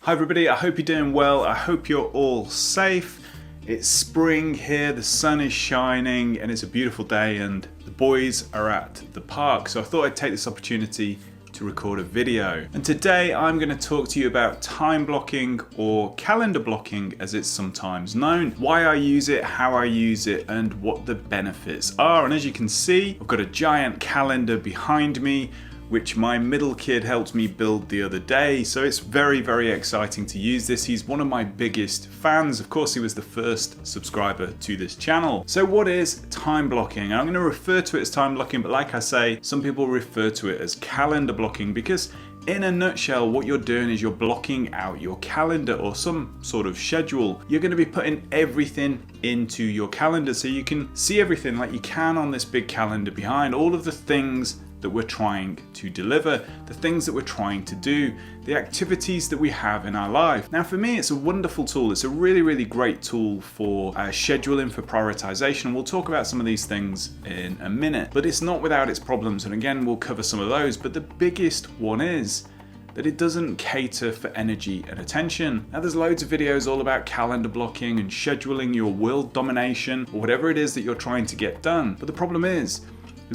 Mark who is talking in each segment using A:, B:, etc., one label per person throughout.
A: Hi everybody, I hope you're doing well. I hope you're all safe. It's spring here, the sun is shining and it's a beautiful day and the boys are at the park. So I thought I'd take this opportunity to record a video. And today I'm going to talk to you about time blocking, or calendar blocking as it's sometimes known, why I use it, how I use it, and what the benefits are. And as you can see, I've got a giant calendar behind me, which my middle kid helped me build the other day. So it's very, very exciting to use this. He's one of my biggest fans. Of course, he was the first subscriber to this channel. So what is time blocking? I'm gonna refer to it as time blocking, but like I say, some people refer to it as calendar blocking because in a nutshell, what you're doing is you're blocking out your calendar or some sort of schedule. You're going to be putting everything into your calendar so you can see everything like you can on this big calendar behind, all of the things that we're trying to deliver, the things that we're trying to do, the activities that we have in our life. Now for me, it's a wonderful tool. It's a really, really great tool for scheduling, for prioritization. We'll talk about some of these things in a minute, but it's not without its problems. And again, we'll cover some of those, but the biggest one is that it doesn't cater for energy and attention. Now there's loads of videos all about calendar blocking and scheduling your world domination or whatever it is that you're trying to get done. But the problem is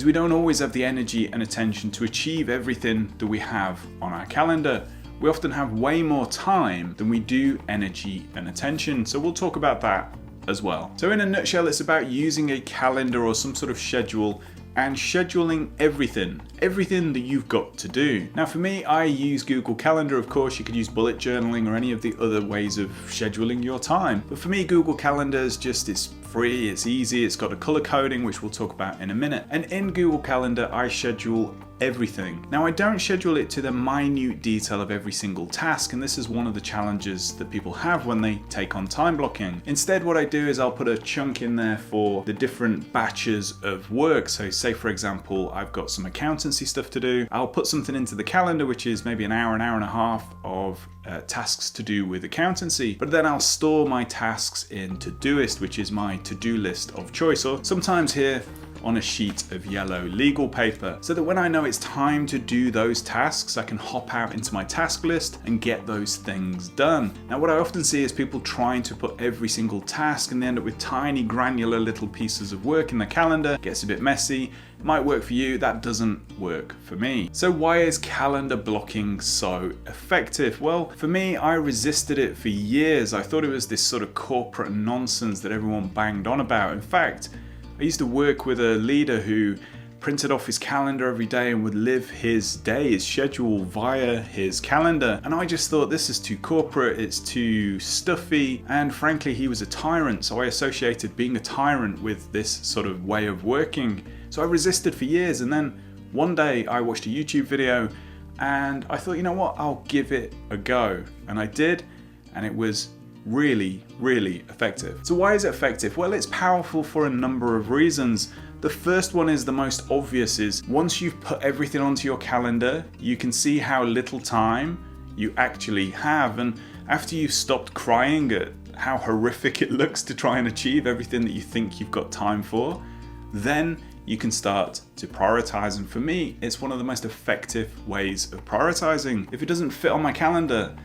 A: we don't always have the energy and attention to achieve everything that we have on our calendar. We often have way more time than we do energy and attention. So we'll talk about that as well. So in a nutshell, it's about using a calendar or some sort of schedule and scheduling everything that you've got to do. Now for me, I use Google Calendar. Of course, you could use bullet journaling or any of the other ways of scheduling your time. But for me, Google Calendar is just, it's free, it's easy, it's got a color coding, which we'll talk about in a minute. And in Google Calendar, I schedule everything. Now I don't schedule it to the minute detail of every single task, and this is one of the challenges that people have when they take on time blocking. Instead, what I do is I'll put a chunk in there for the different batches of work. So say for example, I've got some accountancy stuff to do. I'll put something into the calendar, which is maybe an hour and a half of tasks to do with accountancy, but then I'll store my tasks in Todoist, which is my to-do list of choice, or sometimes here on a sheet of yellow legal paper, so that when I know it's time to do those tasks, I can hop out into my task list and get those things done. Now, what I often see is people trying to put every single task and they end up with tiny granular little pieces of work in the calendar. It gets a bit messy. It might work for you, that doesn't work for me. So why is calendar blocking so effective? Well, for me, I resisted it for years. I thought it was this sort of corporate nonsense that everyone banged on about. In fact, I used to work with a leader who printed off his calendar every day and would live his day, his schedule via his calendar. And I just thought this is too corporate, it's too stuffy. And frankly, he was a tyrant. So I associated being a tyrant with this sort of way of working. So I resisted for years. And then one day I watched a YouTube video and I thought, you know what, I'll give it a go. And I did, and it was really, really effective. So why is it effective? Well, it's powerful for a number of reasons. The first one is the most obvious, is once you've put everything onto your calendar, you can see how little time you actually have. And after you've stopped crying at how horrific it looks to try and achieve everything that you think you've got time for, then you can start to prioritize. And for me, it's one of the most effective ways of prioritizing. If it doesn't fit on my calendar,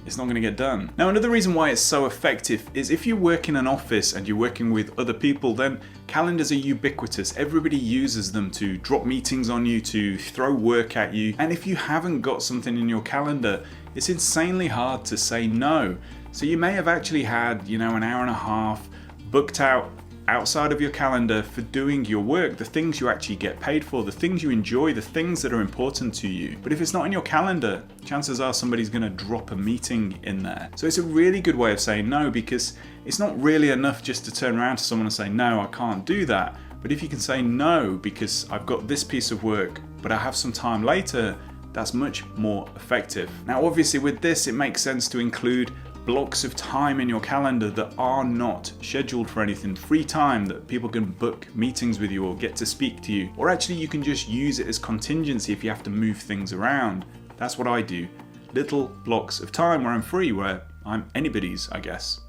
A: it's not going to get done. Now, another reason why it's so effective is if you work in an office and you're working with other people, then calendars are ubiquitous. Everybody uses them to drop meetings on you, to throw work at you. And if you haven't got something in your calendar, it's insanely hard to say no. So you may have actually had, an hour and a half booked out outside of your calendar for doing your work, the things you actually get paid for, the things you enjoy, the things that are important to you. But if it's not in your calendar, chances are somebody's going to drop a meeting in there. So it's a really good way of saying no, because it's not really enough just to turn around to someone and say, no, I can't do that. But if you can say no, because I've got this piece of work, but I have some time later, that's much more effective. Now, obviously with this, it makes sense to include blocks of time in your calendar that are not scheduled for anything, free time that people can book meetings with you or get to speak to you, or actually you can just use it as contingency if you have to move things around. That's what I do. Little blocks of time where I'm free, where I'm anybody's, I guess.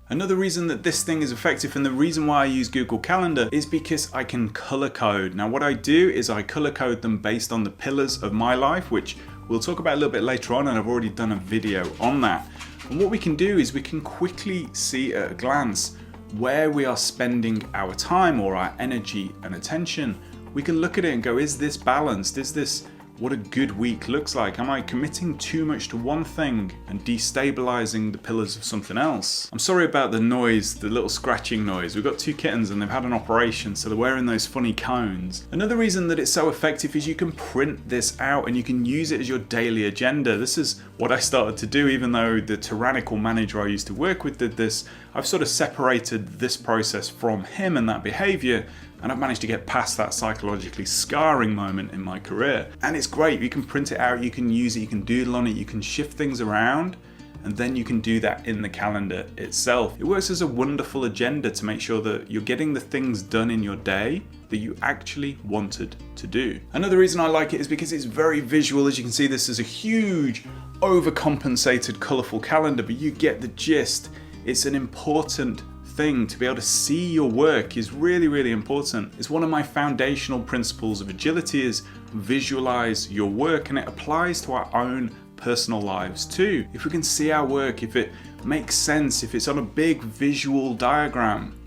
A: Another reason that this thing is effective, and the reason why I use Google Calendar, is because I can color code. Now what I do is I color code them based on the pillars of my life, which we'll talk about a little bit later on, and I've already done a video on that. And what we can do is we can quickly see at a glance where we are spending our time or our energy and attention. We can look at it and go, is this balanced? Is this what a good week looks like? Am I committing too much to one thing and destabilizing the pillars of something else? I'm sorry about the noise, the little scratching noise. We've got 2 kittens and they've had an operation, so they're wearing those funny cones. Another reason that it's so effective is you can print this out and you can use it as your daily agenda. This is what I started to do, even though the tyrannical manager I used to work with did this. I've sort of separated this process from him and that behavior, and I've managed to get past that psychologically scarring moment in my career. And it's great, you can print it out, you can use it, you can doodle on it, you can shift things around, and then you can do that in the calendar itself. It works as a wonderful agenda to make sure that you're getting the things done in your day that you actually wanted to do. Another reason I like it is because it's very visual. As you can see, this is a huge, overcompensated, colourful calendar, but you get the gist. It's an important thing. To be able to see your work is really, really important. It's one of my foundational principles of agility is visualize your work, and it applies to our own personal lives too. If we can see our work, if it makes sense, if it's on a big visual diagram,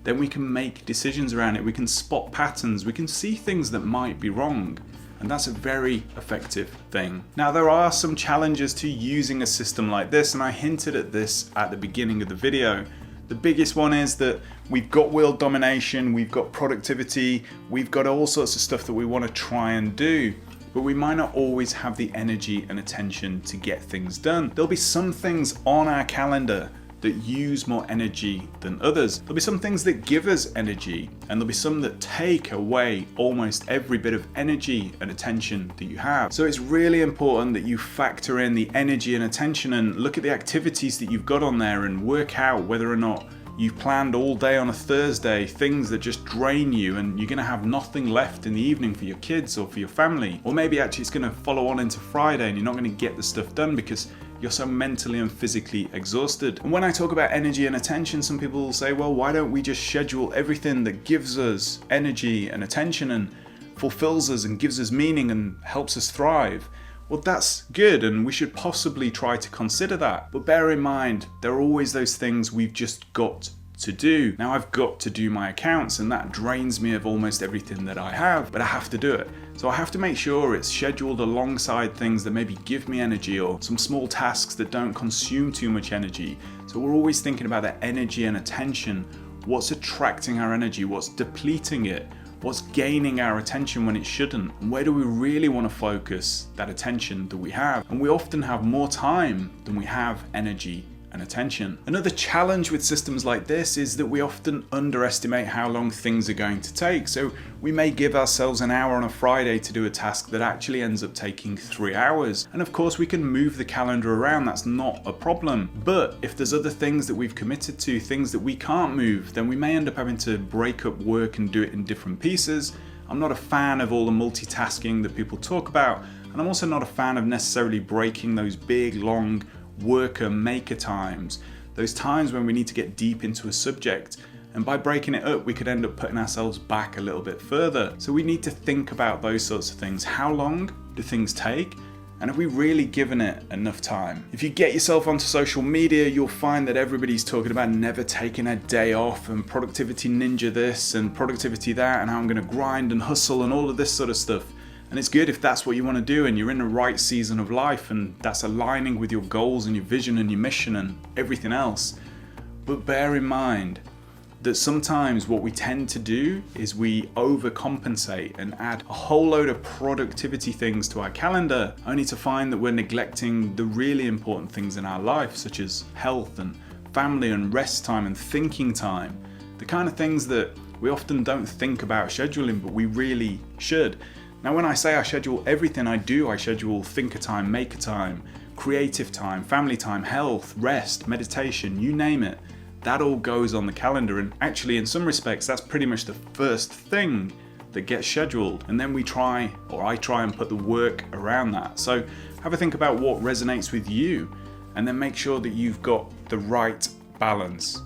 A: then we can make decisions around it. We can spot patterns, we can see things that might be wrong. And that's a very effective thing. Now, there are some challenges to using a system like this, and I hinted at this at the beginning of the video. The biggest one is that we've got world domination, we've got productivity, we've got all sorts of stuff that we want to try and do, but we might not always have the energy and attention to get things done. There'll be some things on our calendar that use more energy than others. There'll be some things that give us energy, and there'll be some that take away almost every bit of energy and attention that you have. So it's really important that you factor in the energy and attention and look at the activities that you've got on there and work out whether or not you've planned all day on a Thursday things that just drain you and you're gonna have nothing left in the evening for your kids or for your family. Or maybe actually it's gonna follow on into Friday and you're not gonna get the stuff done because you're so mentally and physically exhausted. And when I talk about energy and attention, some people will say, well, why don't we just schedule everything that gives us energy and attention and fulfills us and gives us meaning and helps us thrive? Well, that's good, and we should possibly try to consider that. But bear in mind, there are always those things we've just got to do. Now, I've got to do my accounts, and that drains me of almost everything that I have, but I have to do it. So I have to make sure it's scheduled alongside things that maybe give me energy or some small tasks that don't consume too much energy. So we're always thinking about that energy and attention. What's attracting our energy? What's depleting it? What's gaining our attention when it shouldn't? And where do we really want to focus that attention that we have? And we often have more time than we have energy and attention. Another challenge with systems like this is that we often underestimate how long things are going to take. So we may give ourselves an hour on a Friday to do a task that actually ends up taking 3 hours. And of course we can move the calendar around, that's not a problem. But if there's other things that we've committed to, things that we can't move, then we may end up having to break up work and do it in different pieces. I'm not a fan of all the multitasking that people talk about. And I'm also not a fan of necessarily breaking those big, long worker maker times, those times when we need to get deep into a subject, and by breaking it up we could end up putting ourselves back a little bit further. So we need to think about those sorts of things. How long do things take, and have we really given it enough time? If you get yourself onto social media, you'll find that everybody's talking about never taking a day off and productivity ninja this and productivity that and how I'm going to grind and hustle and all of this sort of stuff. And it's good if that's what you want to do and you're in the right season of life and that's aligning with your goals and your vision and your mission and everything else. But bear in mind that sometimes what we tend to do is we overcompensate and add a whole load of productivity things to our calendar, only to find that we're neglecting the really important things in our life, such as health and family and rest time and thinking time. The kind of things that we often don't think about scheduling, but we really should. Now, when I say I schedule everything I do, I schedule thinker time, maker time, creative time, family time, health, rest, meditation, you name it. That all goes on the calendar, and actually in some respects that's pretty much the first thing that gets scheduled, and then I try and put the work around that. So have a think about what resonates with you, and then make sure that you've got the right balance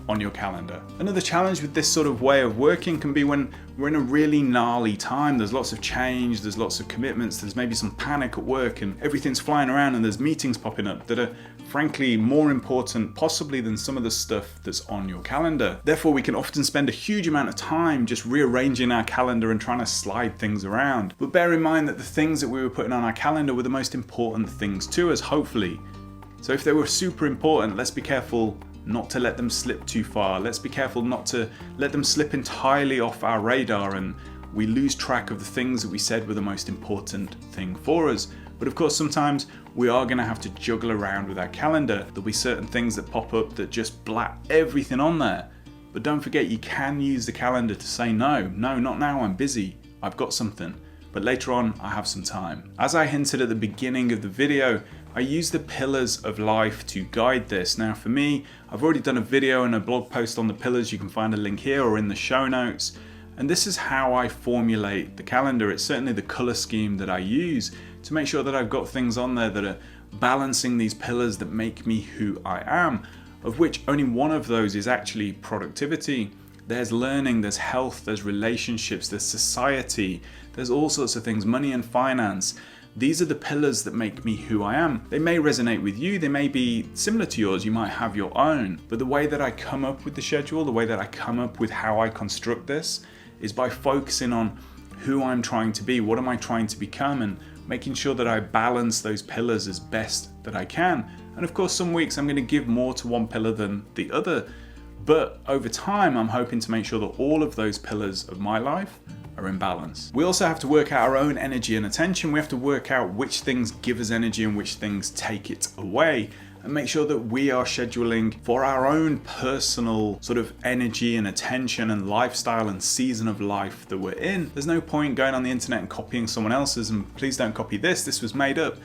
A: on your calendar. Another challenge with this sort of way of working can be when we're in a really gnarly time. There's lots of change, there's lots of commitments, there's maybe some panic at work and everything's flying around and there's meetings popping up that are frankly more important possibly than some of the stuff that's on your calendar. Therefore, we can often spend a huge amount of time just rearranging our calendar and trying to slide things around. But bear in mind that the things that we were putting on our calendar were the most important things to us, hopefully. So if they were super important, let's be careful not to let them slip too far. Let's be careful not to let them slip entirely off our radar and we lose track of the things that we said were the most important thing for us. But of course, sometimes we are going to have to juggle around with our calendar. There'll be certain things that pop up that just blat everything on there. But don't forget, you can use the calendar to say no, not now, I'm busy, I've got something. But later on, I have some time. As I hinted at the beginning of the video, I use the pillars of life to guide this. Now for me, I've already done a video and a blog post on the pillars. You can find a link here or in the show notes. And this is how I formulate the calendar. It's certainly the color scheme that I use to make sure that I've got things on there that are balancing these pillars that make me who I am, of which only one of those is actually productivity. There's learning, there's health, there's relationships, there's society, there's all sorts of things, money and finance. These are the pillars that make me who I am. They may resonate with you, they may be similar to yours, you might have your own, but the way that I come up with the schedule, the way that I come up with how I construct this is by focusing on who I'm trying to be, what am I trying to become, and making sure that I balance those pillars as best that I can. And of course, some weeks I'm going to give more to one pillar than the other, but over time I'm hoping to make sure that all of those pillars of my life are in balance. We also have to work out our own energy and attention. We have to work out which things give us energy and which things take it away, and make sure that we are scheduling for our own personal sort of energy and attention and lifestyle and season of life that we're in. There's no point going on the internet and copying someone else's, and please don't copy this was made up.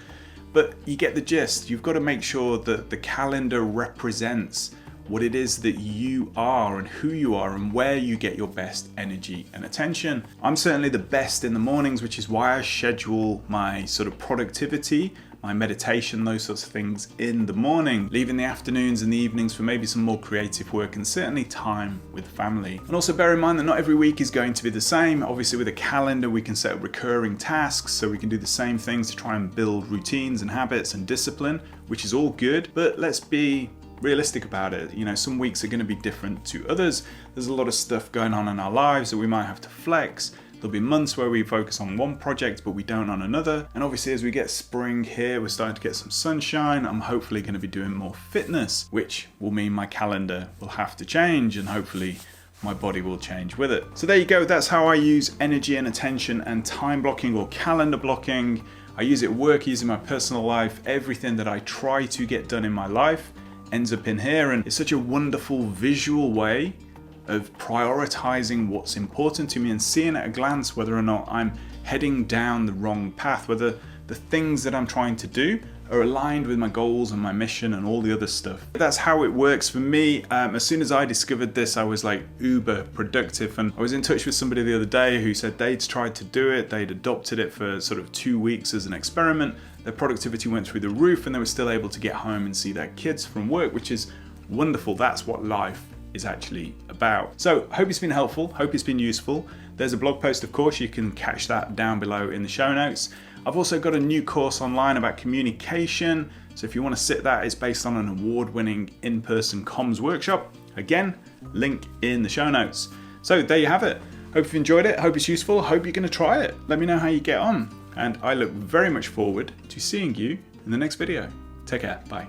A: But you get the gist. You've got to make sure that the calendar represents what it is that you are and who you are and where you get your best energy and attention. I'm certainly the best in the mornings, which is why I schedule my sort of productivity, my meditation, those sorts of things in the morning, leaving the afternoons and the evenings for maybe some more creative work and certainly time with family. And also bear in mind that not every week is going to be the same. Obviously with a calendar we can set up recurring tasks, so we can do the same things to try and build routines and habits and discipline, which is all good, but let's be realistic about it. You know, some weeks are going to be different to others. There's a lot of stuff going on in our lives that we might have to flex. There'll be months where we focus on one project but we don't on another. And obviously as we get spring here, we're starting to get some sunshine. I'm hopefully going to be doing more fitness, which will mean my calendar will have to change and hopefully my body will change with it. So there you go. That's how I use energy and attention and time blocking or calendar blocking. I use it at work, I use it in my personal life. Everything that I try to get done in my life ends up in here, and it's such a wonderful visual way of prioritizing what's important to me and seeing at a glance whether or not I'm heading down the wrong path, whether the things that I'm trying to do are aligned with my goals and my mission and all the other stuff. That's how it works for me. As soon as I discovered this, I was like uber productive, and I was in touch with somebody the other day who said they'd tried to do it, they'd adopted it for sort of 2 weeks as an experiment. Their productivity went through the roof and they were still able to get home and see their kids from work, which is wonderful. That's what life is actually about. So hope it's been helpful, hope it's been useful. There's a blog post, of course, you can catch that down below in the show notes. I've also got a new course online about communication. So if you want to sit that, it's based on an award-winning in-person comms workshop. Again, link in the show notes. So there you have it. Hope you've enjoyed it, hope it's useful, hope you're going to try it. Let me know how you get on. And I look very much forward to seeing you in the next video. Take care, bye.